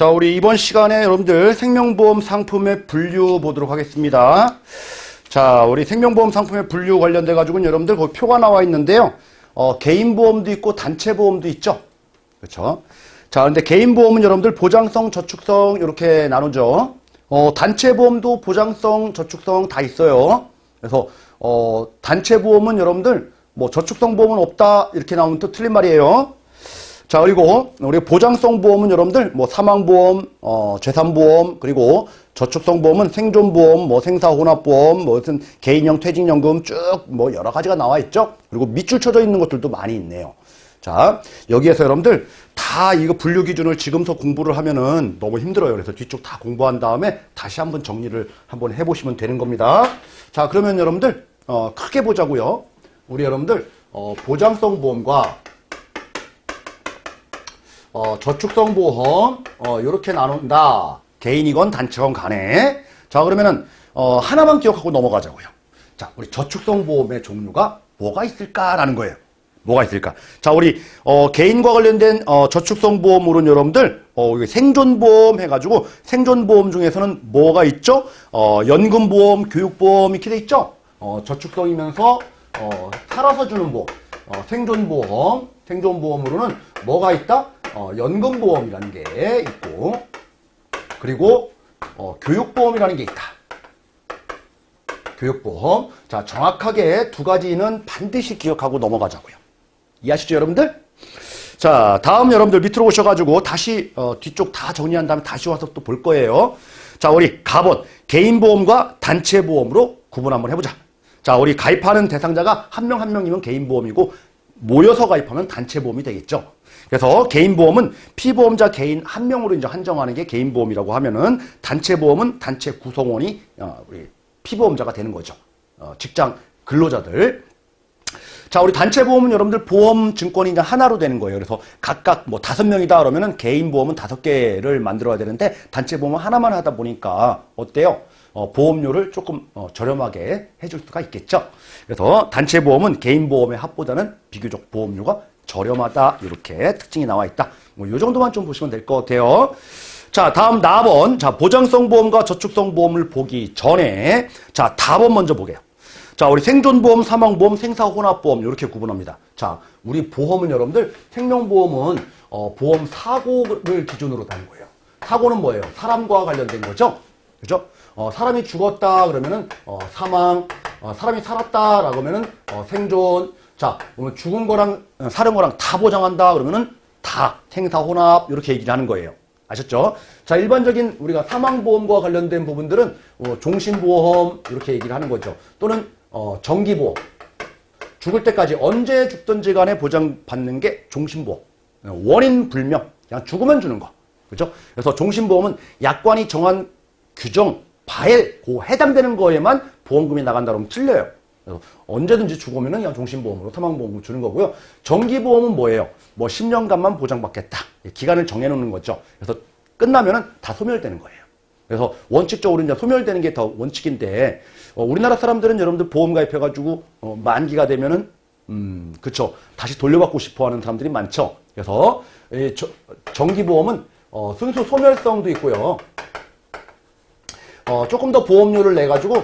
자, 우리 이번 시간에 여러분들 생명보험 상품의 분류 보도록 하겠습니다. 자, 우리 생명보험 상품의 분류 관련돼 가지고는 여러분들 거기 표가 나와 있는데요. 개인보험도 있고 단체보험도 있죠. 그렇죠? 자, 그런데 개인보험은 여러분들 보장성, 저축성 이렇게 나누죠. 단체보험도 보장성, 저축성 다 있어요. 그래서 단체보험은 여러분들 뭐 저축성 보험은 없다 이렇게 나오면 또 틀린 말이에요. 자, 그리고 우리 보장성 보험은 여러분들 뭐 사망보험, 재산보험, 그리고 저축성 보험은 생존보험, 뭐 생사혼합보험, 뭐 무슨 개인형 퇴직연금 쭉 뭐 여러 가지가 나와 있죠. 그리고 밑줄 쳐져 있는 것들도 많이 있네요. 자, 여기에서 여러분들 다 이거 분류 기준을 지금서 공부를 하면은 너무 힘들어요. 그래서 뒤쪽 다 공부한 다음에 다시 한번 정리를 한번 해보시면 되는 겁니다. 자, 그러면 여러분들 크게 보자고요. 우리 여러분들 보장성 보험과 저축성 보험 이렇게 나눈다. 개인이건 단체건 간에. 자, 그러면은 하나만 기억하고 넘어가자고요. 자, 우리 저축성 보험의 종류가 뭐가 있을까라는 거예요. 뭐가 있을까? 자, 우리 개인과 관련된 저축성 보험으로는 여러분들 생존보험 해가지고 생존보험 중에서는 뭐가 있죠? 연금보험, 교육보험 이렇게 돼 있죠? 저축성이면서 살아서 주는 보험, 생존보험, 생존보험으로는 뭐가 있다? 연금보험이라는 게 있고, 그리고 교육보험이라는 게 있다. 교육보험. 자, 정확하게 두 가지는 반드시 기억하고 넘어가자고요. 이해하시죠, 여러분들? 자, 다음 여러분들 밑으로 오셔가지고 다시 뒤쪽 다 정리한 다음에 다시 와서 또 볼 거예요. 자, 우리 가번 개인보험과 단체보험으로 구분 한번 해보자. 자, 우리 가입하는 대상자가 한 명 한 명이면 개인보험이고 모여서 가입하면 단체보험이 되겠죠. 그래서 개인보험은 피보험자 개인 한 명으로 이제 한정하는 게 개인보험이라고 하면은 단체보험은 단체 구성원이 우리 피보험자가 되는 거죠. 직장 근로자들. 자, 우리 단체보험은 여러분들 보험 증권이 이제 하나로 되는 거예요. 그래서 각각 뭐 5명이다 그러면은 개인보험은 5개를 만들어야 되는데 단체보험은 하나만 하다 보니까 어때요? 보험료를 조금 저렴하게 해줄 수가 있겠죠. 그래서 단체보험은 개인보험의 합보다는 비교적 보험료가 저렴하다. 이렇게 특징이 나와 있다. 뭐 이 정도만 좀 보시면 될 것 같아요. 자, 다음 4번. 자, 보장성 보험과 저축성 보험을 보기 전에 자, 4번 먼저 보게요. 자, 우리 생존보험, 사망보험, 생사혼합보험 이렇게 구분합니다. 자, 우리 보험은 여러분들 생명보험은 보험 사고를 기준으로 다는 거예요. 사고는 뭐예요? 사람과 관련된 거죠. 그죠? 사람이 죽었다 그러면은 사망, 사람이 살았다라고 하면은 생존. 자, 그러면 죽은 거랑 사는 거랑 다 보장한다 그러면은 다 생사혼합 이렇게 얘기를 하는 거예요. 아셨죠? 자, 일반적인 우리가 사망보험과 관련된 부분들은 종신보험 이렇게 얘기를 하는 거죠. 또는 정기보험. 죽을 때까지 언제 죽든지 간에 보장받는 게 종신보험. 원인 불명. 그냥 죽으면 주는 거. 그죠? 그래서 종신보험은 약관이 정한 규정, 바에 해당되는 거에만 보험금이 나간다 그러면 틀려요. 그래서 언제든지 죽으면 그냥 종신보험으로 사망보험을 주는 거고요. 정기보험은 뭐예요? 뭐 10년간만 보장받겠다. 기간을 정해놓는 거죠. 그래서 끝나면은 다 소멸되는 거예요. 그래서 원칙적으로 이제 소멸되는 게 더 원칙인데, 우리나라 사람들은 여러분들 보험 가입해가지고, 만기가 되면은, 그쵸. 다시 돌려받고 싶어 하는 사람들이 많죠. 그래서, 정기보험은, 순수 소멸성도 있고요. 조금 더 보험료를 내가지고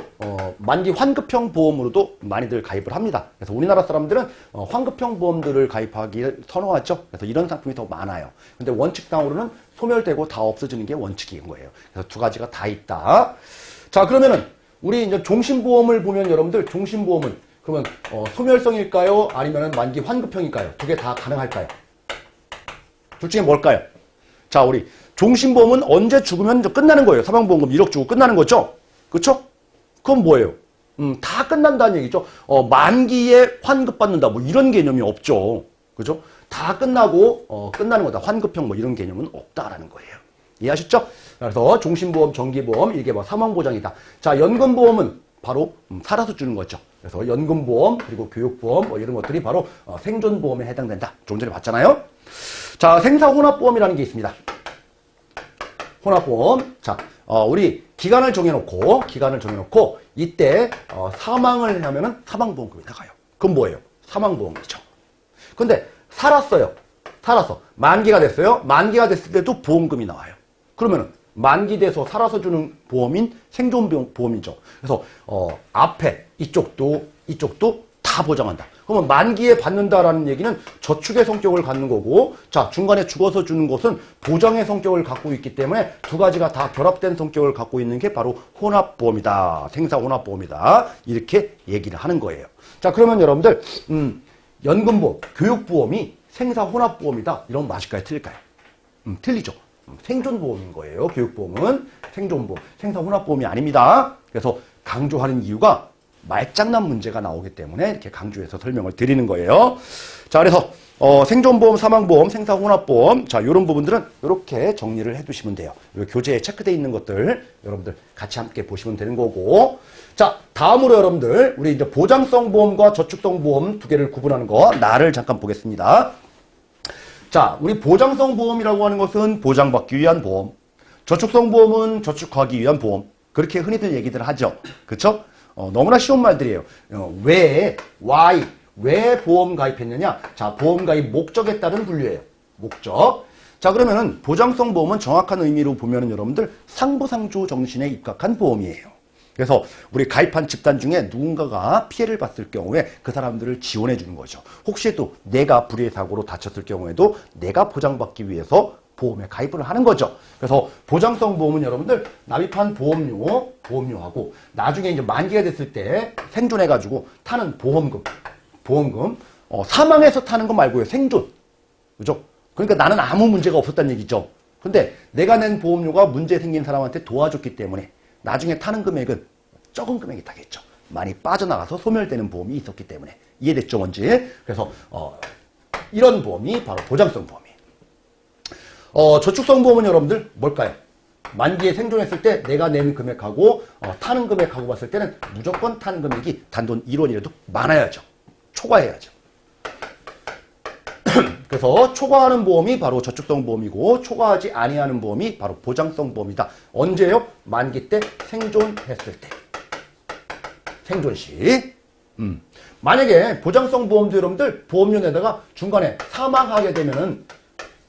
만기 환급형 보험으로도 많이들 가입을 합니다. 그래서 우리나라 사람들은 환급형 보험들을 가입하기를 선호하죠. 그래서 이런 상품이 더 많아요. 근데 원칙상으로는 소멸되고 다 없어지는 게 원칙인 거예요. 그래서 두 가지가 다 있다. 자, 그러면은 우리 이제 종신보험을 보면 여러분들 종신보험은 그러면 소멸성일까요? 아니면은 만기 환급형일까요? 두 개 다 가능할까요? 둘 중에 뭘까요? 자, 우리 종신보험은 언제 죽으면 끝나는 거예요. 사망보험금 1억 주고 끝나는 거죠? 그쵸? 그건 뭐예요? 다 끝난다는 얘기죠. 만기에 환급받는다. 뭐 이런 개념이 없죠. 그죠? 다 끝나고, 끝나는 거다. 환급형 뭐 이런 개념은 없다라는 거예요. 이해하셨죠? 그래서 종신보험, 정기보험, 이게 뭐 사망보장이다. 자, 연금보험은 바로 살아서 주는 거죠. 그래서 연금보험, 그리고 교육보험, 뭐 이런 것들이 바로 생존보험에 해당된다. 좀 전에 봤잖아요? 자, 생사혼합보험이라는 게 있습니다. 혼합보험. 자, 우리 기간을 정해놓고, 이때, 사망을 하면은 사망보험금이 나가요. 그건 뭐예요? 사망보험이죠. 근데, 살았어요. 만기가 됐어요. 만기가 됐을 때도 보험금이 나와요. 그러면은 만기돼서 살아서 주는 보험인 생존보험이죠. 그래서 앞에 이쪽도 다 보장한다. 그러면 만기에 받는다라는 얘기는 저축의 성격을 갖는 거고, 자, 중간에 죽어서 주는 것은 보장의 성격을 갖고 있기 때문에 두 가지가 다 결합된 성격을 갖고 있는 게 바로 혼합보험이다. 생사혼합보험이다. 이렇게 얘기를 하는 거예요. 자, 그러면 여러분들 연금보험, 교육보험이 생사혼합보험이다. 이런 맞을까요? 틀릴까요? 틀리죠. 생존보험인 거예요. 교육보험은 생존보험, 생사혼합보험이 아닙니다. 그래서 강조하는 이유가 말장난 문제가 나오기 때문에 이렇게 강조해서 설명을 드리는 거예요. 자, 그래서 생존보험, 사망보험, 생사혼합보험, 자, 이런 부분들은 이렇게 정리를 해두시면 돼요. 요 교재에 체크되어 있는 것들 여러분들 같이 함께 보시면 되는 거고, 자, 다음으로 여러분들 우리 이제 보장성 보험과 저축성 보험 두 개를 구분하는 거 나를 잠깐 보겠습니다. 자, 우리 보장성 보험이라고 하는 것은 보장받기 위한 보험, 저축성 보험은 저축하기 위한 보험, 그렇게 흔히들 얘기들 하죠. 그렇죠? 너무나 쉬운 말들이에요. 왜 보험 가입했느냐? 자, 보험 가입 목적에 따른 분류예요. 목적. 자, 그러면은 보장성 보험은 정확한 의미로 보면은 여러분들 상부상조 정신에 입각한 보험이에요. 그래서 우리 가입한 집단 중에 누군가가 피해를 봤을 경우에 그 사람들을 지원해 주는 거죠. 혹시 또 내가 불의의 사고로 다쳤을 경우에도 내가 보장받기 위해서 보험에 가입을 하는 거죠. 그래서 보장성 보험은 여러분들 납입한 보험료하고 나중에 이제 만기가 됐을 때 생존해가지고 타는 보험금, 사망해서 타는 거 말고요. 생존. 그죠? 그러니까 나는 아무 문제가 없었다는 얘기죠. 근데 내가 낸 보험료가 문제 생긴 사람한테 도와줬기 때문에 나중에 타는 금액은 적은 금액이 타겠죠. 많이 빠져나가서 소멸되는 보험이 있었기 때문에. 이해됐죠, 뭔지? 그래서 이런 보험이 바로 보장성 보험이에요. 저축성 보험은 여러분들 뭘까요? 만기에 생존했을 때 내가 내는 금액하고 타는 금액하고 봤을 때는 무조건 타는 금액이 단돈 1원이라도 많아야죠. 초과해야죠. 그래서 초과하는 보험이 바로 저축성 보험이고 초과하지 아니하는 보험이 바로 보장성 보험이다. 언제요? 만기 때 생존했을 때. 생존 시. 만약에 보장성 보험도 여러분들 보험료 내다가 중간에 사망하게 되면은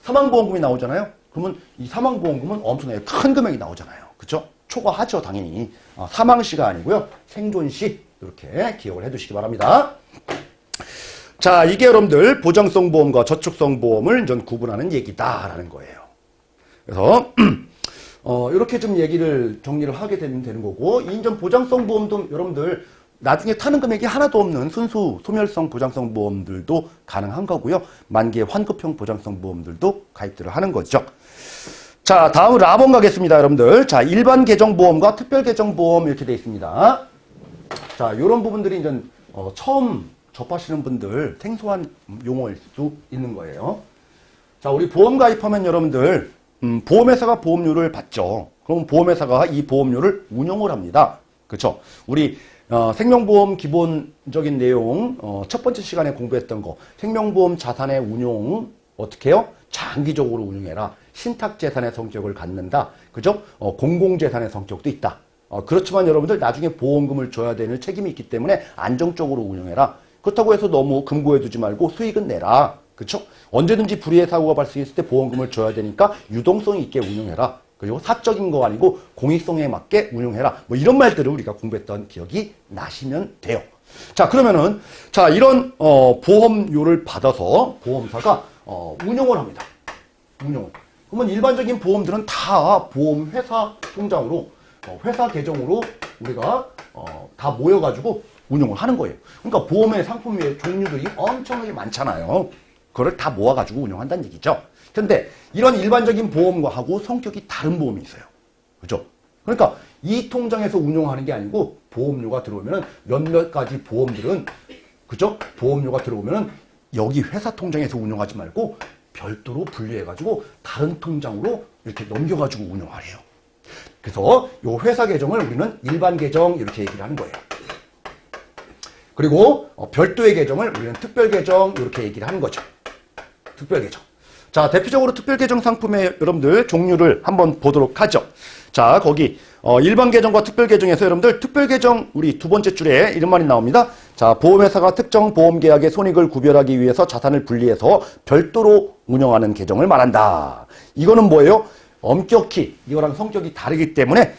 사망보험금이 나오잖아요. 그러면 이 사망보험금은 엄청나게 큰 금액이 나오잖아요. 그렇죠? 초과하죠, 당연히. 사망시가 아니고요. 생존시 이렇게 기억을 해두시기 바랍니다. 자, 이게 여러분들 보장성 보험과 저축성 보험을 전 구분하는 얘기다라는 거예요. 그래서 이렇게 좀 얘기를 정리를 하게 되는 거고, 인전 보장성 보험도 여러분들 나중에 타는 금액이 하나도 없는 순수 소멸성 보장성 보험들도 가능한 거고요. 만기의 환급형 보장성 보험들도 가입들을 하는 거죠. 자, 다음으로 라본 가겠습니다, 여러분들. 자, 일반 계정 보험과 특별 계정 보험 이렇게 되어 있습니다. 자, 이런 부분들이 이제 처음 접하시는 분들 생소한 용어일 수 있는 거예요. 자, 우리 보험 가입하면 여러분들 보험회사가 보험료를 받죠. 그럼 보험회사가 이 보험료를 운용을 합니다. 그렇죠? 우리 생명보험 기본적인 내용 첫 번째 시간에 공부했던 거 생명보험 자산의 운용 어떻게 해요? 장기적으로 운용해라. 신탁재산의 성격을 갖는다. 그죠? 공공재산의 성격도 있다. 그렇지만 여러분들 나중에 보험금을 줘야 되는 책임이 있기 때문에 안정적으로 운용해라. 그렇다고 해서 너무 금고에 두지 말고 수익은 내라. 그렇죠? 언제든지 불의의 사고가 발생했을 때 보험금을 줘야 되니까 유동성 있게 운용해라. 그리고 사적인 거 아니고 공익성에 맞게 운용해라. 뭐 이런 말들을 우리가 공부했던 기억이 나시면 돼요. 자, 그러면은 자, 이런 보험료를 받아서 보험사가 운용을 합니다. 운용. 그러면 일반적인 보험들은 다 보험회사 통장으로 회사 계정으로 우리가 다 모여가지고 운용을 하는 거예요. 그러니까 보험의 상품의 종류들이 엄청나게 많잖아요. 그걸 다 모아가지고 운용한다는 얘기죠. 근데 이런 일반적인 보험과하고 성격이 다른 보험이 있어요. 그죠? 그러니까 이 통장에서 운용하는 게 아니고 보험료가 들어오면은 몇몇 가지 보험들은 그죠? 보험료가 들어오면은 여기 회사 통장에서 운용하지 말고 별도로 분리해가지고 다른 통장으로 이렇게 넘겨가지고 운용하래요. 그래서 이 회사 계정을 우리는 일반 계정 이렇게 얘기를 하는 거예요. 그리고 별도의 계정을 우리는 특별 계정 이렇게 얘기를 하는 거죠. 특별 계정. 자, 대표적으로 특별 계정 상품의 여러분들 종류를 한번 보도록 하죠. 자, 거기 일반 계정과 특별 계정에서 여러분들 특별 계정 우리 두 번째 줄에 이런 말이 나옵니다. 자, 보험회사가 특정 보험계약의 손익을 구별하기 위해서 자산을 분리해서 별도로 운영하는 계정을 말한다. 이거는 뭐예요? 엄격히 이거랑 성격이 다르기 때문에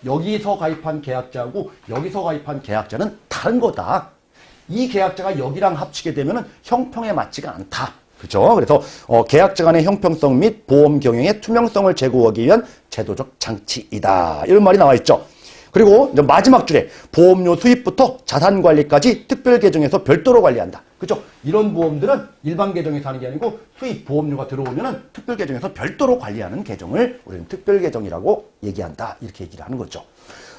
여기서 가입한 계약자하고 여기서 가입한 계약자는 다른 거다. 이 계약자가 여기랑 합치게 되면은 형평에 맞지가 않다. 그죠? 그래서 계약자 간의 형평성 및 보험 경영의 투명성을 제고하기 위한 제도적 장치이다. 이런 말이 나와 있죠. 그리고 이제 마지막 줄에 보험료 수입부터 자산 관리까지 특별 계정에서 별도로 관리한다. 그죠? 이런 보험들은 일반 계정에서 하는 게 아니고 수입 보험료가 들어오면은 특별 계정에서 별도로 관리하는 계정을 우리는 특별 계정이라고 얘기한다. 이렇게 얘기를 하는 거죠.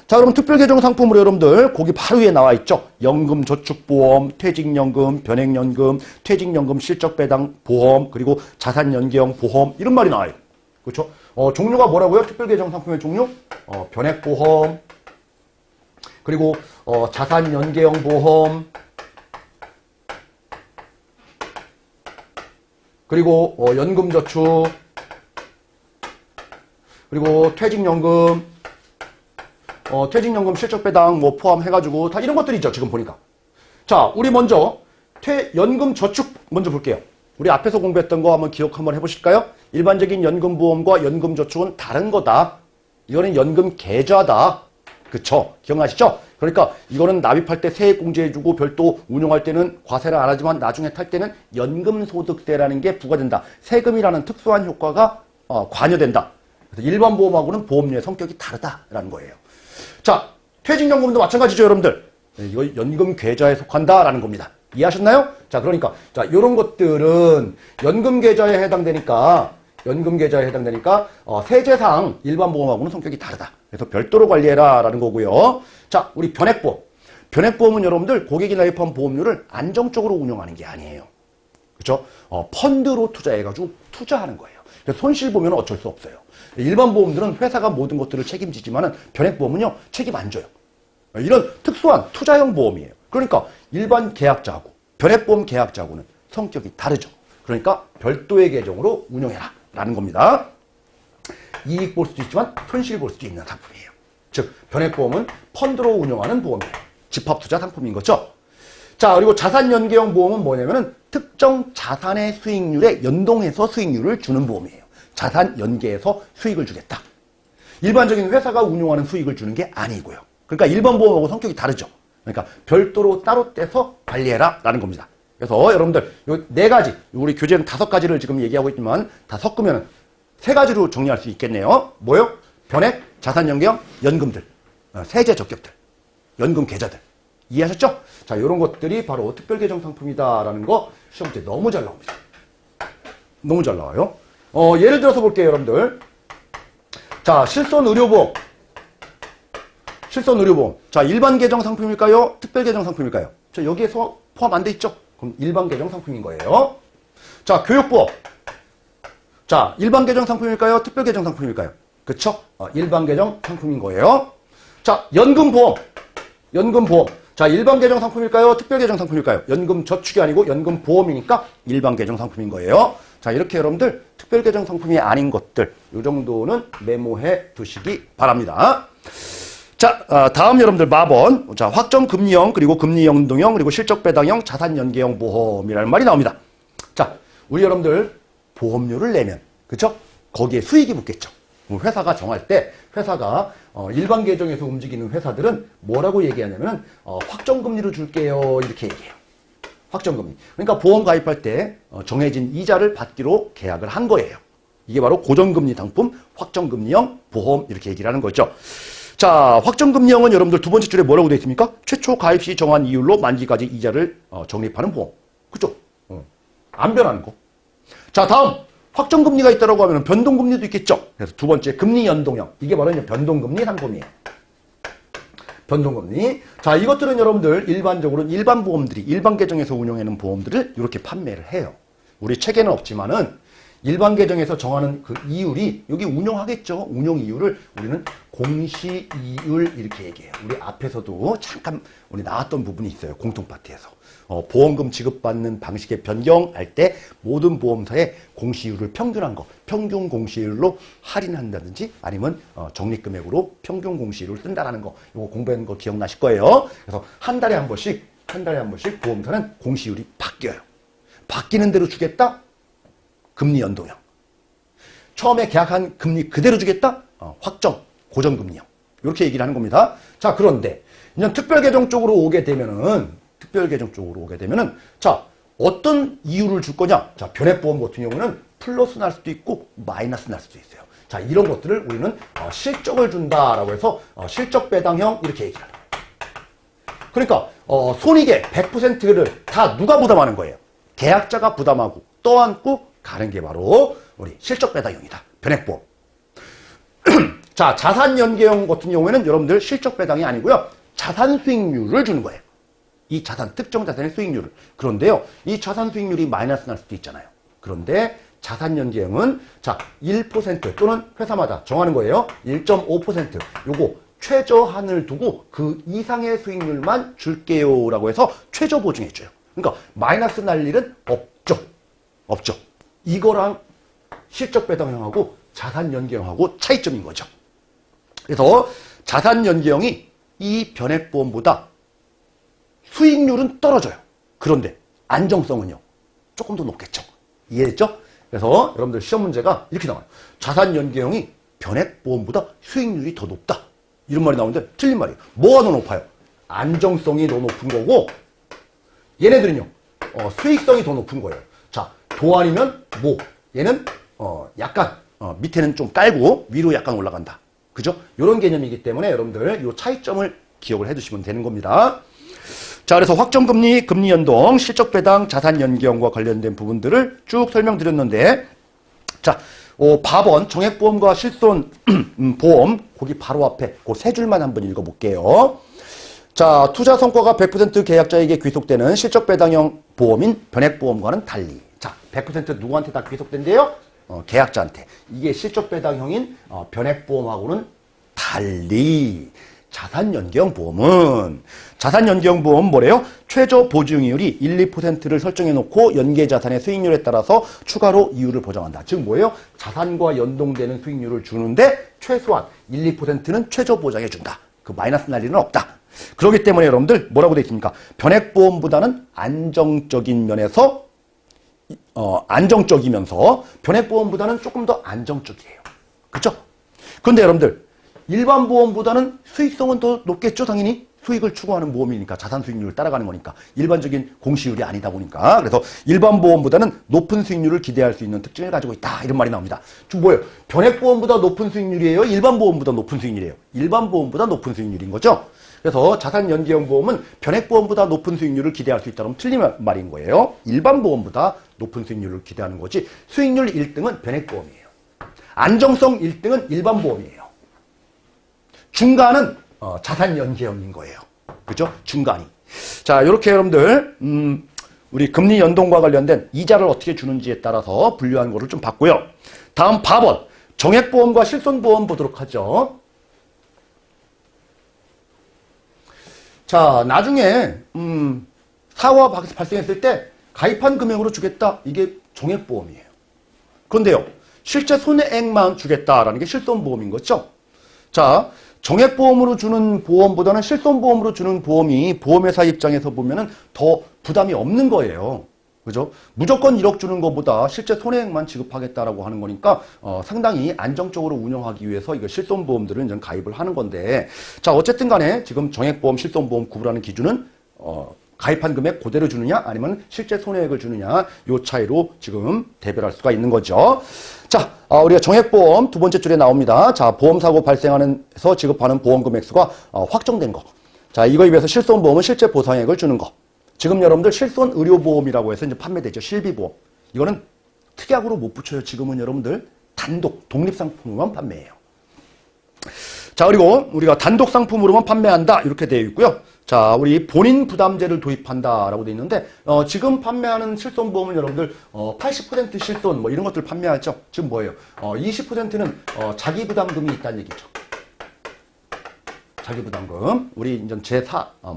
자, 그럼 특별계정 상품으로 여러분들 거기 바로 위에 나와 있죠. 연금저축보험, 퇴직연금, 변액연금, 퇴직연금 실적배당 보험, 그리고 자산연계형 보험 이런 말이 나와요. 그렇죠? 종류가 뭐라고요? 특별계정 상품의 종류? 변액보험, 그리고 자산연계형 보험, 그리고 연금저축, 그리고 퇴직연금, 퇴직연금 실적배당 뭐 포함해가지고 다 이런 것들이 있죠. 지금 보니까. 자, 우리 먼저 연금저축 먼저 볼게요. 우리 앞에서 공부했던 거 한번 기억 한번 해보실까요? 일반적인 연금보험과 연금저축은 다른 거다. 이거는 연금계좌다. 그쵸? 기억나시죠? 그러니까 이거는 납입할 때 세액 공제해주고 별도 운용할 때는 과세를 안 하지만 나중에 탈 때는 연금소득세라는 게 부과된다. 세금이라는 특수한 효과가 관여된다. 그래서 일반 보험하고는 보험료의 성격이 다르다라는 거예요. 자, 퇴직연금도 마찬가지죠, 여러분들. 이거 연금 계좌에 속한다라는 겁니다. 이해하셨나요? 자, 그러니까 자, 이런 것들은 연금 계좌에 해당되니까 세제상 일반 보험하고는 성격이 다르다. 그래서 별도로 관리해라라는 거고요. 자, 우리 변액보험. 변액보험은 여러분들 고객이 납입한 보험료를 안정적으로 운영하는 게 아니에요. 그렇죠? 펀드로 투자해가지고 투자하는 거예요. 그래서 손실 보면 어쩔 수 없어요. 일반 보험들은 회사가 모든 것들을 책임지지만은 변액보험은요, 책임 안 져요. 이런 특수한 투자형 보험이에요. 그러니까 일반 계약자하고 변액보험 계약자하고는 성격이 다르죠. 그러니까 별도의 계정으로 운영해라 라는 겁니다. 이익 볼 수도 있지만 손실 볼 수도 있는 상품이에요. 즉 변액보험은 펀드로 운영하는 보험이에요. 집합투자 상품인 거죠. 자, 그리고 자산연계형 보험은 뭐냐면은 특정 자산의 수익률에 연동해서 수익률을 주는 보험이에요. 자산 연계해서 수익을 주겠다. 일반적인 회사가 운용하는 수익을 주는 게 아니고요. 그러니까 일반 보험하고 성격이 다르죠. 그러니까 별도로 따로 떼서 관리해라 라는 겁니다. 그래서 여러분들 요 네 가지, 우리 교재는 5가지를 지금 얘기하고 있지만 다 섞으면 3가지로 정리할 수 있겠네요. 뭐요? 변액, 자산연계형, 연금들, 세제 적격들, 연금 계좌들. 이해하셨죠? 자, 이런 것들이 바로 특별계정 상품이다라는 거 시험 때 너무 잘 나옵니다. 너무 잘 나와요. 예를 들어서 볼게요, 여러분들. 자, 실손의료보험. 실손의료보험. 자, 일반 계정 상품일까요? 특별계정 상품일까요? 자, 여기에서 포함 안 돼 있죠? 그럼 일반 계정 상품인 거예요. 자, 교육보험. 자, 일반 계정 상품일까요? 특별 계정 상품일까요? 그쵸? 일반 계정 상품인 거예요. 자, 연금보험. 연금보험. 자, 일반 계정 상품일까요? 특별 계정 상품일까요? 연금 저축이 아니고 연금 보험이니까 일반 계정 상품인 거예요. 자, 이렇게 여러분들 특별 계정 상품이 아닌 것들, 이 정도는 메모해 두시기 바랍니다. 자, 다음 여러분들 마번. 자, 확정금리형, 그리고 금리연동형, 그리고 실적배당형, 자산연계형 보험이라는 말이 나옵니다. 자, 우리 여러분들 보험료를 내면, 그쵸? 거기에 수익이 붙겠죠. 회사가 정할 때, 회사가 일반 계정에서 움직이는 회사들은 뭐라고 얘기하냐면 확정금리로 줄게요 이렇게 얘기해요. 확정금리. 그러니까 보험 가입할 때 정해진 이자를 받기로 계약을 한 거예요. 이게 바로 고정금리 상품, 확정금리형 보험 이렇게 얘기를 하는 거죠. 자, 확정금리형은 여러분들 두 번째 줄에 뭐라고 되어 있습니까? 최초 가입 시 정한 이율로 만기까지 이자를 적립하는 보험. 그죠? 안 변하는 거. 자, 다음. 확정금리가 있다고 하면 변동금리도 있겠죠. 그래서 두 번째 금리연동형. 이게 바로 이제 변동금리 상품이에요. 변동금리. 자, 이것들은 여러분들 일반적으로 일반 보험들이 일반 계정에서 운영하는 보험들을 이렇게 판매를 해요. 우리 책에는 없지만은 일반 계정에서 정하는 그 이율이 여기 운용하겠죠. 운용 이율을 우리는 공시이율 이렇게 얘기해요. 우리 앞에서도 잠깐 우리 나왔던 부분이 있어요. 공통파트에서. 보험금 지급받는 방식의 변경할 때 모든 보험사의 공시이율을 평균한 거, 평균 공시이율로 할인한다든지 아니면 적립금액으로 평균 공시이율을 쓴다라는 거, 이거 공부한 거 기억나실 거예요. 그래서 한 달에 한 번씩 보험사는 공시이율이 바뀌어요. 바뀌는 대로 주겠다? 금리 연동형. 처음에 계약한 금리 그대로 주겠다? 확정, 고정금리요. 이렇게 얘기를 하는 겁니다. 자, 그런데 이제 특별계정 쪽으로 오게 되면은, 자, 어떤 이유를 줄 거냐? 자, 변액보험 같은 경우는 플러스 날 수도 있고 마이너스 날 수도 있어요. 자, 이런 것들을 우리는 실적을 준다라고 해서 실적 배당형 이렇게 얘기를 합니다. 그러니까 손익의 100%를 다 누가 부담하는 거예요? 계약자가 부담하고 떠안고 가는 게 바로 우리 실적 배당형이다. 변액보험. 자, 자산 연계형 같은 경우에는 여러분들 실적 배당이 아니고요. 자산 수익률을 주는 거예요. 이 자산, 특정 자산의 수익률을. 그런데요, 이 자산 수익률이 마이너스 날 수도 있잖아요. 그런데 자산 연계형은 자, 1% 또는 회사마다 정하는 거예요. 1.5% 요거 최저한을 두고 그 이상의 수익률만 줄게요 라고 해서 최저 보증해줘요. 그러니까 마이너스 날 일은 없죠. 이거랑 실적 배당형하고 자산 연계형하고 차이점인 거죠. 그래서 자산 연계형이 이 변액보험보다 수익률은 떨어져요. 그런데 안정성은요, 조금 더 높겠죠. 이해됐죠? 그래서 여러분들 시험 문제가 이렇게 나와요. 자산 연계형이 변액보험보다 수익률이 더 높다. 이런 말이 나오는데 틀린 말이에요. 뭐가 더 높아요? 안정성이 더 높은 거고, 얘네들은요, 수익성이 더 높은 거예요. 자, 도 아니면 모. 얘는 약간 밑에는 좀 깔고 위로 약간 올라간다. 그죠? 이런 개념이기 때문에 여러분들 이 차이점을 기억을 해두시면 되는 겁니다. 자, 그래서 확정금리, 금리연동, 실적배당, 자산연계형과 관련된 부분들을 쭉 설명드렸는데, 자, 밥원, 정액보험과 실손보험, 거기 바로 앞에 그 세 줄만 한번 읽어볼게요. 자, 투자 성과가 100% 계약자에게 귀속되는 실적배당형 보험인 변액보험과는 달리. 자, 100% 누구한테 다 귀속된대요? 계약자한테. 이게 실적배당형인 변액보험하고는 달리. 자산연계형 보험은 뭐래요? 최저 보증이율이 1, 2%를 설정해 놓고 연계자산의 수익률에 따라서 추가로 이율을 보장한다. 즉 뭐예요? 자산과 연동되는 수익률을 주는데 최소한 1, 2%는 최저 보장해 준다. 그 마이너스 날 일은 없다. 그렇기 때문에 여러분들 뭐라고 되어 있습니까? 변액보험보다는 안정적이면서 변액보험보다는 조금 더 안정적이에요. 그렇죠? 그런데 여러분들 일반 보험보다는 수익성은 더 높겠죠, 당연히. 수익을 추구하는 보험이니까, 자산 수익률을 따라가는 거니까. 일반적인 공시율이 아니다 보니까. 그래서 일반 보험보다는 높은 수익률을 기대할 수 있는 특징을 가지고 있다. 이런 말이 나옵니다. 좀 뭐예요? 변액보험보다 높은 수익률이에요? 일반 보험보다 높은 수익률이에요? 일반 보험보다 높은 수익률인 거죠? 그래서 자산 연계형 보험은 변액보험보다 높은 수익률을 기대할 수 있다면 틀린 말인 거예요. 일반 보험보다 높은 수익률을 기대하는 거지. 수익률 1등은 변액보험이에요. 안정성 1등은 일반 보험이에요. 중간은 자산 연계형인 거예요. 그죠? 중간이. 자, 이렇게 여러분들 우리 금리 연동과 관련된 이자를 어떻게 주는지에 따라서 분류한 거를 좀 봤고요. 다음 밥원, 정액보험과 실손보험 보도록 하죠. 자, 나중에 사고가 발생했을 때 가입한 금액으로 주겠다. 이게 정액보험이에요. 그런데요, 실제 손해액만 주겠다라는 게 실손보험인 거죠. 자, 정액보험으로 주는 보험보다는 실손보험으로 주는 보험이 보험회사 입장에서 보면은 더 부담이 없는 거예요. 그죠? 무조건 1억 주는 것보다 실제 손해액만 지급하겠다라고 하는 거니까 상당히 안정적으로 운영하기 위해서 이거 실손보험들을 이제 가입을 하는 건데, 자, 어쨌든 간에 지금 정액보험, 실손보험 구분하는 기준은 가입한 금액 그대로 주느냐 아니면 실제 손해액을 주느냐 요 차이로 지금 대별할 수가 있는 거죠. 자, 우리가 정액보험 두 번째 줄에 나옵니다. 자, 보험사고 발생하면서 지급하는 보험금액수가 확정된 거. 자, 이거에 비해서 실손보험은 실제 보상액을 주는 거. 지금 여러분들 실손의료보험이라고 해서 이제 판매되죠. 실비보험. 이거는 특약으로 못 붙여요. 지금은 여러분들 단독, 독립상품으로만 판매해요. 자, 그리고 우리가 단독 상품으로만 판매한다. 이렇게 되어 있고요. 자, 우리 본인 부담제를 도입한다라고 되어 있는데, 지금 판매하는 실손보험은 여러분들, 80% 실손, 뭐 이런 것들 판매하죠. 지금 뭐예요? 20%는, 자기 부담금이 있다는 얘기죠. 자기 부담금. 우리 이제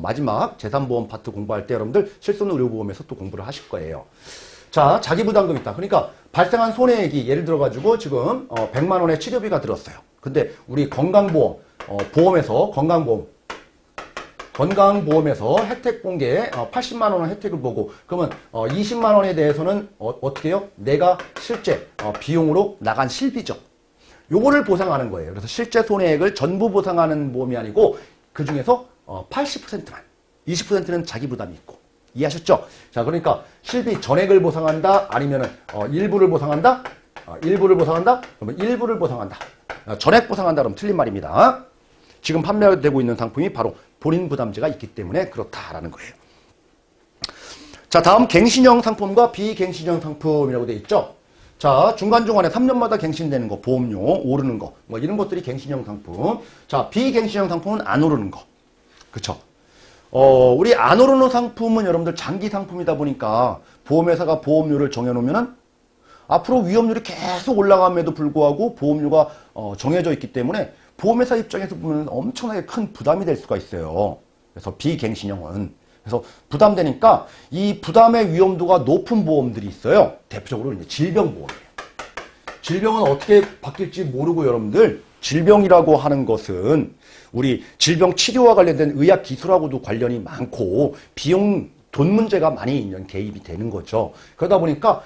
마지막 제3보험 파트 공부할 때 여러분들 실손의료보험에서 또 공부를 하실 거예요. 자, 자기 부담금 있다. 그러니까 발생한 손해액이 예를 들어가지고 지금, 100만 원의 치료비가 들었어요. 근데 우리 건강보험, 보험에서 건강보험 건강보험에서 혜택 본 게 80만 원 혜택을 보고 그러면 20만 원에 대해서는 어떻게 해요? 내가 실제 비용으로 나간 실비죠. 요거를 보상하는 거예요. 그래서 실제 손해액을 전부 보상하는 보험이 아니고 그 중에서 80%만 20%는 자기 부담이 있고 이해하셨죠? 자, 그러니까 실비 전액을 보상한다 아니면은 일부를 보상한다? 일부를 보상한다? 그러면 일부를 보상한다. 전액 보상한다 그러면 틀린 말입니다. 지금 판매되고 있는 상품이 바로 본인 부담제가 있기 때문에 그렇다라는 거예요. 자, 다음 갱신형 상품과 비갱신형 상품이라고 되어 있죠. 자, 중간중간에 3년마다 갱신되는 거, 보험료 오르는 거, 뭐 이런 것들이 갱신형 상품. 자, 비갱신형 상품은 안 오르는 거. 그쵸? 우리 안 오르는 상품은 여러분들 장기 상품이다 보니까 보험회사가 보험료를 정해놓으면은 앞으로 위험률이 계속 올라감에도 불구하고 보험료가 정해져 있기 때문에 보험회사 입장에서 보면 엄청나게 큰 부담이 될 수가 있어요. 그래서 비갱신형은. 그래서 부담되니까 이 부담의 위험도가 높은 보험들이 있어요. 대표적으로 이제 질병보험이에요. 질병은 어떻게 바뀔지 모르고 여러분들 질병이라고 하는 것은 우리 질병 치료와 관련된 의학 기술하고도 관련이 많고 비용 돈 문제가 많이 개입이 되는 거죠. 그러다 보니까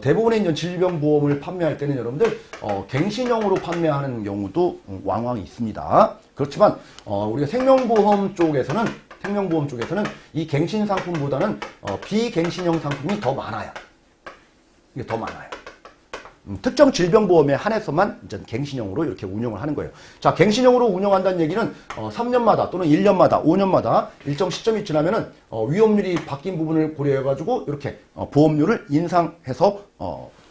대부분의 이제 질병보험을 판매할 때는 여러분들 갱신형으로 판매하는 경우도 왕왕 있습니다. 그렇지만 우리가 생명보험 쪽에서는 이 갱신 상품보다는 비갱신형 상품이 더 많아요. 이게 더 많아요. 특정 질병보험에 한해서만 이제 갱신형으로 이렇게 운영을 하는 거예요. 자, 갱신형으로 운영한다는 얘기는 3년마다 또는 1년마다, 5년마다 일정 시점이 지나면은 위험률이 바뀐 부분을 고려해가지고 이렇게 보험료를 인상해서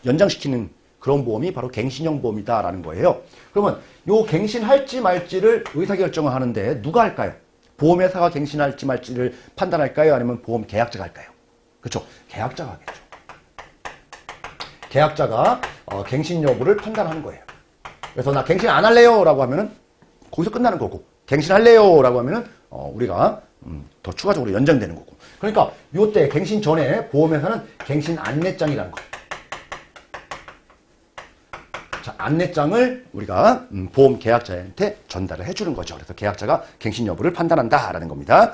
연장시키는 그런 보험이 바로 갱신형 보험이다라는 거예요. 그러면 요 갱신할지 말지를 의사결정을 하는데 누가 할까요? 보험회사가 갱신할지 말지를 판단할까요? 아니면 보험 계약자가 할까요? 그렇죠? 계약자가 하겠죠. 계약자가 갱신 여부를 판단하는 거예요. 그래서 나 갱신 안 할래요 라고 하면은 거기서 끝나는 거고, 갱신 할래요 라고 하면은 우리가 더 추가적으로 연장되는 거고. 그러니까 요때 갱신 전에 보험회사는 갱신 안내장이라는 거. 자, 안내장을 우리가 보험 계약자한테 전달을 해주는 거죠. 그래서 계약자가 갱신 여부를 판단한다라는 겁니다.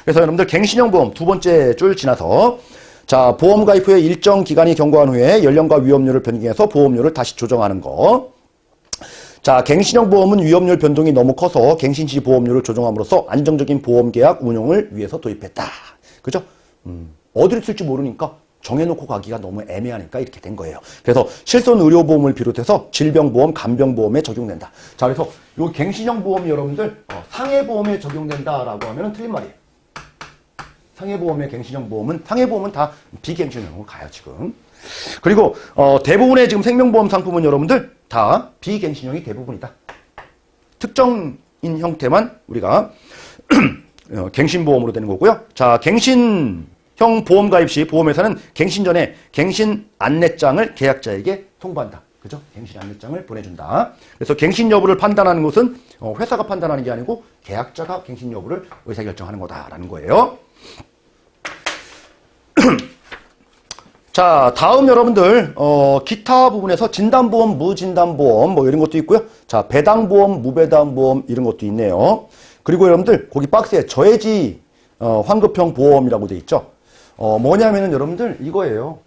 그래서 여러분들 갱신형 보험 두 번째 줄 지나서 자, 보험 가입 후에 일정 기간이 경과한 후에 연령과 위험률을 변경해서 보험료를 다시 조정하는 거. 자, 갱신형 보험은 위험률 변동이 너무 커서 갱신 시 보험료를 조정함으로써 안정적인 보험 계약 운용을 위해서 도입했다. 그죠? 어디를 쓸지 모르니까 정해놓고 가기가 너무 애매하니까 이렇게 된 거예요. 그래서 실손 의료보험을 비롯해서 질병보험, 간병보험에 적용된다. 자, 그래서 요 갱신형 보험이 여러분들 상해보험에 적용된다라고 하면 틀린 말이에요. 상해보험의 갱신형 보험은, 상해보험은 다 비갱신형으로 가요, 지금. 그리고, 대부분의 지금 생명보험 상품은 여러분들 다 비갱신형이 대부분이다. 특정인 형태만 우리가, 갱신보험으로 되는 거고요. 자, 갱신형 보험 가입 시 보험회사는 갱신 전에 갱신 안내장을 계약자에게 통보한다. 그죠? 갱신 안내장을 보내준다. 그래서 갱신 여부를 판단하는 것은 회사가 판단하는 게 아니고 계약자가 갱신 여부를 의사결정하는 거다라는 거예요. 자, 다음 여러분들 기타 부분에서 진단보험, 무진단보험 뭐 이런 것도 있고요. 자, 배당보험, 무배당보험 이런 것도 있네요. 그리고 여러분들 거기 박스에 저해지 환급형 보험이라고 돼 있죠. 뭐냐면은 여러분들 이거예요.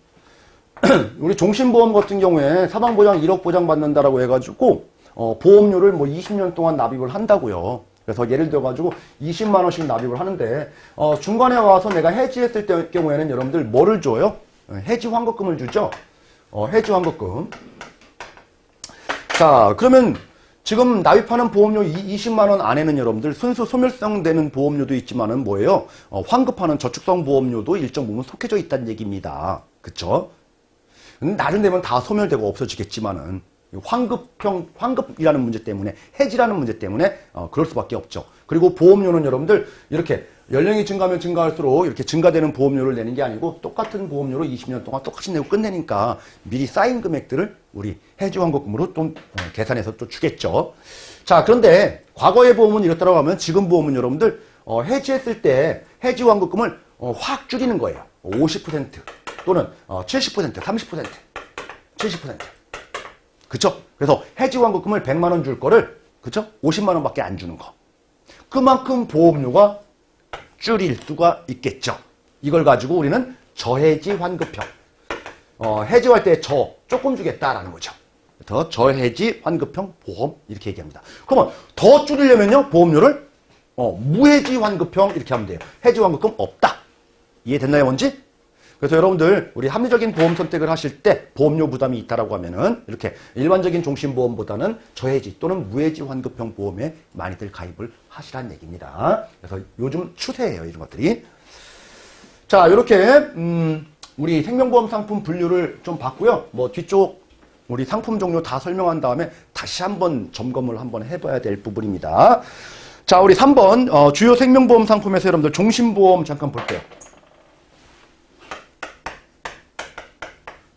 우리 종신보험 같은 경우에 사망보장 1억 보장 받는다라고 해가지고 보험료를 뭐 20년 동안 납입을 한다고요. 그래서 예를 들어가지고 20만 원씩 납입을 하는데 중간에 와서 내가 해지했을 때 경우에는 여러분들 뭐를 줘요? 해지 환급금을 주죠. 해지 환급금. 자, 그러면 지금 납입하는 보험료 20만 원 안에는 여러분들 순수 소멸성 되는 보험료도 있지만은 뭐예요? 환급하는 저축성 보험료도 일정 부분 속해져 있다는 얘기입니다. 그쵸? 나중 되면 다 소멸되고 없어지겠지만은 환급이라는 문제 때문에, 해지라는 문제 때문에 그럴 수밖에 없죠. 그리고 보험료는 여러분들 이렇게 연령이 증가하면 증가할수록 이렇게 증가되는 보험료를 내는 게 아니고 똑같은 보험료로 20년 동안 똑같이 내고 끝내니까 미리 쌓인 금액들을 우리 해지 환급금으로 좀 계산해서 또 주겠죠. 자, 그런데 과거의 보험은 이렇다고 하면 지금 보험은 여러분들 해지했을 때 해지 환급금을 확 줄이는 거예요. 50% 또는 70%, 30%, 70%. 그쵸? 그래서 해지 환급금을 100만 원 줄 거를, 그쵸? 50만 원밖에 안 주는 거. 그만큼 보험료가 줄일 수가 있겠죠. 이걸 가지고 우리는 저해지 환급형. 해지할 때 조금 주겠다라는 거죠. 더 저해지 환급형 보험 이렇게 얘기합니다. 그러면 더 줄이려면요 보험료를 무해지 환급형 이렇게 하면 돼요. 해지 환급금 없다. 이해됐나요 뭔지? 그래서 여러분들 우리 합리적인 보험 선택을 하실 때 보험료 부담이 있다라고 하면은 이렇게 일반적인 종신보험보다는 저해지 또는 무해지 환급형 보험에 많이들 가입을 하시라는 얘기입니다. 그래서 요즘 추세예요 이런 것들이. 자 이렇게 우리 생명보험 상품 분류를 좀 봤고요. 뭐 뒤쪽 우리 상품 종류 다 설명한 다음에 다시 한번 점검을 한번 해봐야 될 부분입니다. 자 우리 3번 주요 생명보험 상품에서 여러분들 종신보험 잠깐 볼게요.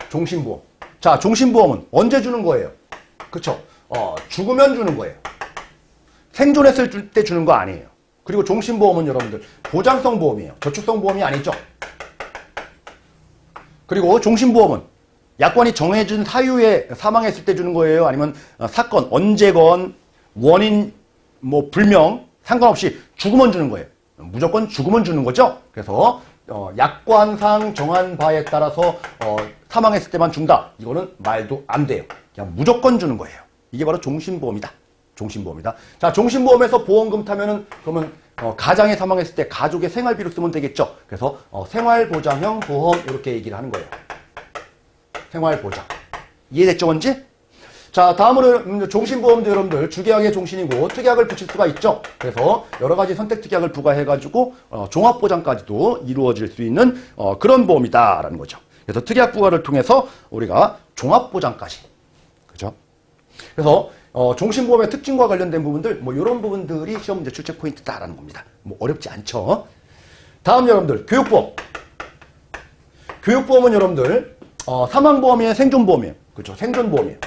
종신보험. 자, 종신보험은 언제 주는 거예요? 그쵸? 죽으면 주는 거예요. 생존했을 때 주는 거 아니에요. 그리고 종신보험은 여러분들 보장성 보험이에요. 저축성 보험이 아니죠. 그리고 종신보험은 약관이 정해진 사유에 사망했을 때 주는 거예요? 아니면 사건, 언제건, 원인, 뭐 불명 상관없이 죽으면 주는 거예요. 무조건 죽으면 주는 거죠. 그래서 약관상 정한 바에 따라서 사망했을 때만 준다. 이거는 말도 안 돼요. 그냥 무조건 주는 거예요. 이게 바로 종신보험이다. 종신보험이다. 자, 종신보험에서 보험금 타면은 그러면 가장이 사망했을 때 가족의 생활비로 쓰면 되겠죠. 그래서 생활보장형 보험 이렇게 얘기를 하는 거예요. 생활보장. 이해됐죠, 뭔지? 자, 다음으로 종신보험도 여러분들 주계약의 종신이고 특약을 붙일 수가 있죠. 그래서 여러 가지 선택 특약을 부과해가지고 종합보장까지도 이루어질 수 있는 그런 보험이다라는 거죠. 그래서 특약 부과를 통해서 우리가 종합보장까지, 그죠? 그래서 종신보험의 특징과 관련된 부분들, 뭐 이런 부분들이 시험 문제 출제 포인트다라는 겁니다. 뭐 어렵지 않죠. 다음 여러분들 교육보험. 교육보험은 여러분들 사망보험이에요, 생존보험이에요, 그렇죠? 생존보험이에요.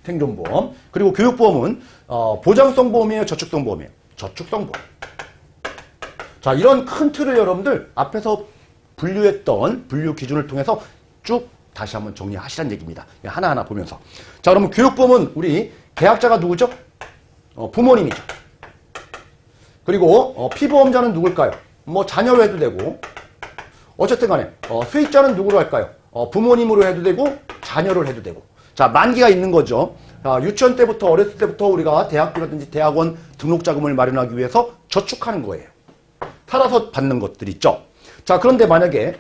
생존보험. 그리고 교육보험은 보장성 보험이에요, 저축성 보험이에요. 저축성 보험. 자, 이런 큰 틀을 여러분들 앞에서 분류했던 분류 기준을 통해서 쭉 다시 한번 정리하시라는 얘기입니다. 하나하나 보면서. 자, 그러면 교육보험은 우리 계약자가 누구죠? 부모님이죠. 그리고 피보험자는 누굴까요? 뭐 자녀로 해도 되고, 어쨌든 간에 수익자는 누구로 할까요? 부모님으로 해도 되고 자녀를 해도 되고. 자, 만기가 있는 거죠. 유치원 때부터 어렸을 때부터 우리가 대학교라든지 대학원 등록 자금을 마련하기 위해서 저축하는 거예요. 살아서 받는 것들 있죠. 자, 그런데 만약에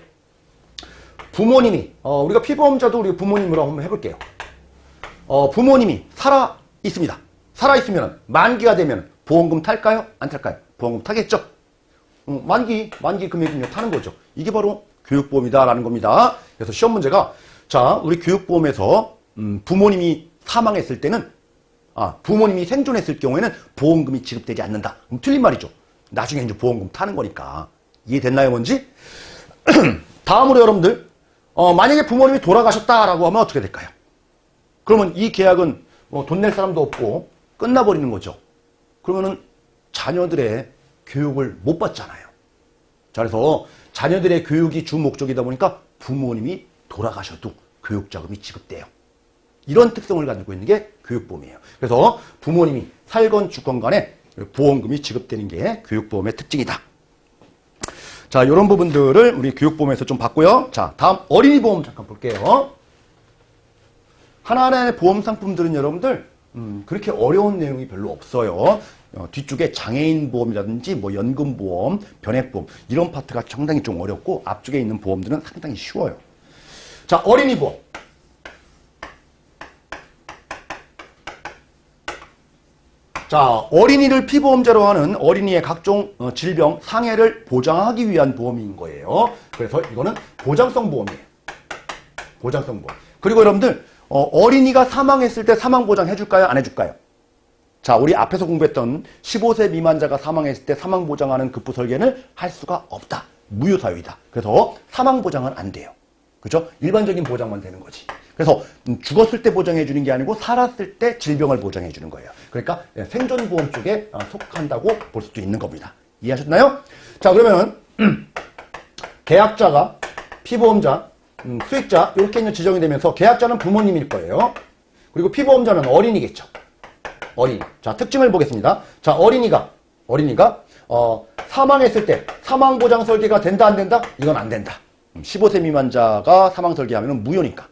부모님이 우리가 피보험자도 우리 부모님으로 한번 해볼게요. 부모님이 살아 있습니다. 살아 있으면 만기가 되면 보험금 탈까요? 안 탈까요? 보험금 타겠죠. 만기 금액은요 타는 거죠. 이게 바로 교육보험이다라는 겁니다. 그래서 시험 문제가 자, 우리 교육보험에서 부모님이 사망했을 때는 부모님이 생존했을 경우에는 보험금이 지급되지 않는다. 그럼 틀린 말이죠. 나중에 이제 보험금 타는 거니까. 이해됐나요, 뭔지? 다음으로 여러분들 만약에 부모님이 돌아가셨다라고 하면 어떻게 될까요? 그러면 이 계약은 돈 낼 사람도 없고 끝나버리는 거죠. 그러면은 자녀들의 교육을 못 받잖아요. 자, 그래서 자녀들의 교육이 주 목적이다 보니까 부모님이 돌아가셔도 교육자금이 지급돼요. 이런 특성을 가지고 있는 게 교육보험이에요. 그래서 부모님이 살건 죽건 간에 보험금이 지급되는 게 교육보험의 특징이다. 자, 이런 부분들을 우리 교육보험에서 좀 봤고요. 자, 다음 어린이 보험 잠깐 볼게요. 하나하나의 보험 상품들은 여러분들 그렇게 어려운 내용이 별로 없어요. 뒤쪽에 장애인 보험이라든지 뭐 연금 보험, 변액 보험 이런 파트가 상당히 좀 어렵고 앞쪽에 있는 보험들은 상당히 쉬워요. 자, 어린이 보험. 자, 어린이를 피보험자로 하는 어린이의 각종 질병, 상해를 보장하기 위한 보험인 거예요. 그래서 이거는 보장성 보험이에요. 보장성 보험. 그리고 여러분들 어린이가 사망했을 때 사망보장 해줄까요? 안 해줄까요? 자, 우리 앞에서 공부했던 15세 미만자가 사망했을 때 사망보장하는 급부 설계는 할 수가 없다. 무효사유이다. 그래서 사망보장은 안 돼요. 그죠? 일반적인 보장만 되는 거지. 그래서 죽었을 때 보장해 주는 게 아니고 살았을 때 질병을 보장해 주는 거예요. 그러니까 생존보험 쪽에 속한다고 볼 수도 있는 겁니다. 이해하셨나요? 자, 그러면 계약자가 피보험자, 수익자 이렇게 이제 지정이 되면서 계약자는 부모님일 거예요. 그리고 피보험자는 어린이겠죠. 어린이. 자, 특징을 보겠습니다. 자, 어린이가 사망했을 때 사망보장 설계가 된다 안 된다? 이건 안 된다. 15세 미만자가 사망 설계하면 무효니까.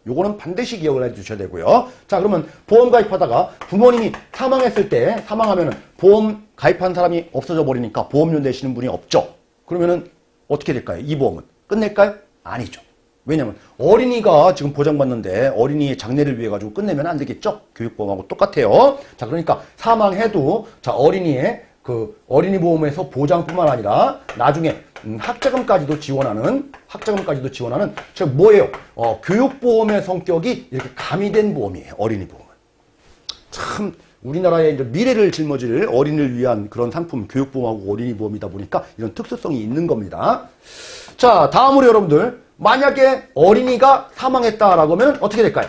요거는 반드시 기억을 해주셔야 되고요. 자, 그러면 보험 가입하다가 부모님이 사망했을 때 사망하면은 보험 가입한 사람이 없어져 버리니까 보험료 내시는 분이 없죠. 그러면은 어떻게 될까요? 이 보험은 끝낼까요? 아니죠. 왜냐면 어린이가 지금 보장받는데 어린이의 장래를 위해 가지고 끝내면 안 되겠죠? 교육보험하고 똑같아요. 자, 그러니까 사망해도 자, 어린이의 그 어린이 보험에서 보장뿐만 아니라 나중에 학자금까지도 지원하는 즉 뭐예요? 교육보험의 성격이 이렇게 가미된 보험이에요. 어린이 보험은. 참 우리나라의 이제 미래를 짊어질 어린이를 위한 그런 상품 교육보험하고 어린이 보험이다 보니까 이런 특수성이 있는 겁니다. 자, 다음으로 여러분들 만약에 어린이가 사망했다라고 하면 어떻게 될까요?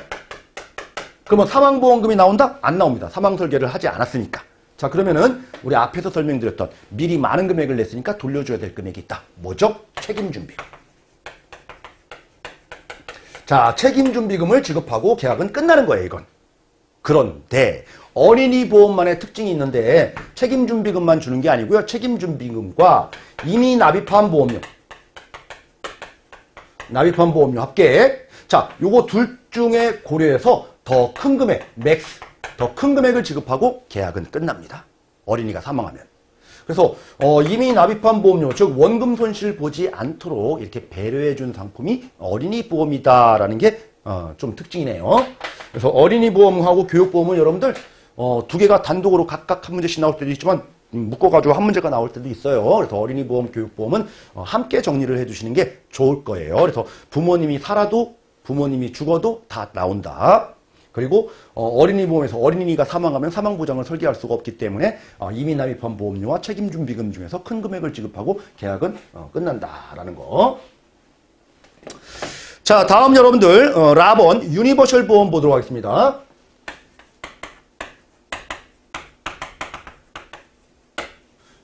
그러면 사망보험금이 나온다? 안 나옵니다. 사망 설계를 하지 않았으니까. 자, 그러면은 우리 앞에서 설명드렸던 미리 많은 금액을 냈으니까 돌려줘야 될 금액이 있다. 뭐죠? 책임준비금. 자, 책임준비금을 지급하고 계약은 끝나는 거예요, 이건. 그런데 어린이 보험만의 특징이 있는데 책임준비금만 주는 게 아니고요. 책임준비금과 이미 납입한 보험료 합계. 자, 요거 둘 중에 고려해서 더 큰 금액, 더 큰 금액을 지급하고 계약은 끝납니다. 어린이가 사망하면. 그래서 이미 납입한 보험료, 즉 원금 손실 보지 않도록 이렇게 배려해준 상품이 어린이 보험이다라는 게 좀 특징이네요. 그래서 어린이 보험하고 교육보험은 여러분들 두 개가 단독으로 각각 한 문제씩 나올 때도 있지만 묶어가지고 한 문제가 나올 때도 있어요. 그래서 어린이 보험, 교육보험은 함께 정리를 해주시는 게 좋을 거예요. 그래서 부모님이 살아도 부모님이 죽어도 다 나온다. 그리고 어린이 보험에서 어린이가 사망하면 사망보장을 설계할 수가 없기 때문에 이미 납입한 보험료와 책임준비금 중에서 큰 금액을 지급하고 계약은 끝난다라는 거. 자, 다음 여러분들 라번 유니버셜 보험 보도록 하겠습니다.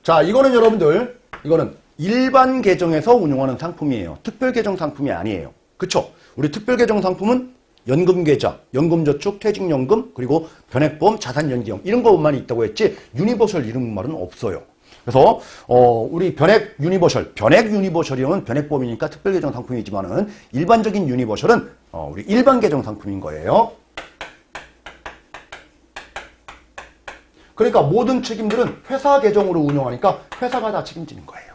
자, 이거는 여러분들 이거는 일반 계정에서 운용하는 상품이에요. 특별 계정 상품이 아니에요. 그쵸? 우리 특별 계정 상품은 연금계좌, 연금저축, 퇴직연금, 그리고 변액보험, 자산연기형 이런 것만 있다고 했지 유니버셜 이런 말은 없어요. 그래서 우리 변액 유니버셜이면 변액보험이니까 특별계정 상품이지만은 일반적인 유니버셜은 우리 일반 계정 상품인 거예요. 그러니까 모든 책임들은 회사 계정으로 운영하니까 회사가 다 책임지는 거예요.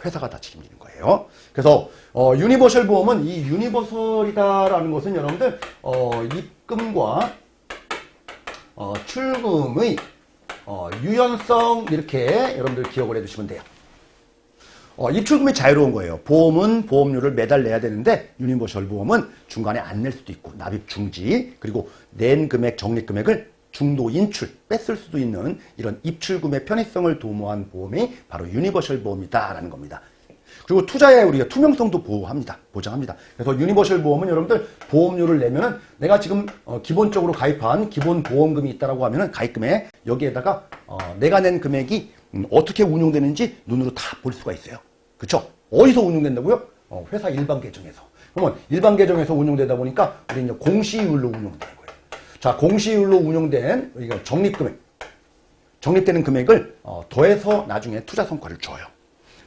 회사가 다 책임지는 거예요. 그래서 유니버셜 보험은 이 유니버설이다라는 것은 여러분들 입금과 출금의 유연성 이렇게 여러분들 기억을 해두시면 돼요. 입출금이 자유로운 거예요. 보험은 보험료를 매달 내야 되는데 유니버셜 보험은 중간에 안 낼 수도 있고 납입 중지 그리고 낸 금액 적립금액을 중도 인출 뺐을 수도 있는 이런 입출금의 편의성을 도모한 보험이 바로 유니버셜 보험이다라는 겁니다. 그리고 투자에 우리가 투명성도 보장합니다. 그래서 유니버셜 보험은 여러분들 보험료를 내면은 내가 지금 기본적으로 가입한 기본 보험금이 있다라고 하면은 가입금에 여기에다가 내가 낸 금액이 어떻게 운용되는지 눈으로 다 볼 수가 있어요. 그쵸? 어디서 운용된다고요? 회사 일반 계정에서. 그러면 일반 계정에서 운용되다 보니까 우리 이제 공시이율로 운용되는 거예요. 자, 공시이율로 운용된 우리가 적립되는 금액을 더해서 나중에 투자 성과를 줘요.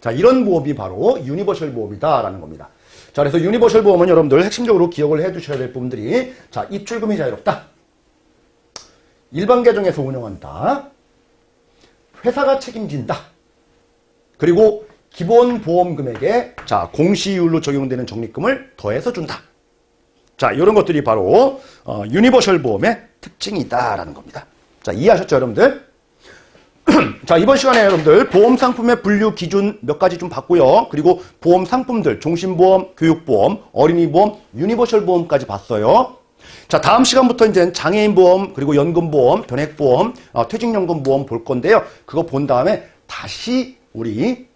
자, 이런 보험이 바로 유니버셜 보험이다라는 겁니다. 자, 그래서 유니버셜 보험은 여러분들 핵심적으로 기억을 해 두셔야 될 부분들이 자, 입출금이 자유롭다. 일반 계정에서 운영한다. 회사가 책임진다. 그리고 기본 보험 금액에 자, 공시이율로 적용되는 적립금을 더해서 준다. 자, 이런 것들이 바로 유니버셜 보험의 특징이다라는 겁니다. 자, 이해하셨죠, 여러분들? 자, 이번 시간에 여러분들 보험 상품의 분류 기준 몇 가지 좀 봤고요. 그리고 보험 상품들, 종신보험, 교육보험, 어린이보험, 유니버셜 보험까지 봤어요. 자, 다음 시간부터 이제 장애인보험, 그리고 연금보험, 변액보험, 퇴직연금보험 볼 건데요. 그거 본 다음에 다시 우리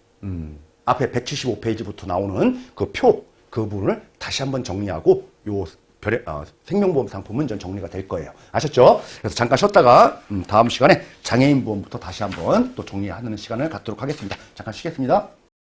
앞에 175페이지부터 나오는 그 부분을 다시 한번 정리하고 요 생명보험 상품은 전 정리가 될 거예요. 아셨죠? 그래서 잠깐 쉬었다가 다음 시간에 장애인 보험부터 다시 한번 또 정리하는 시간을 갖도록 하겠습니다. 잠깐 쉬겠습니다.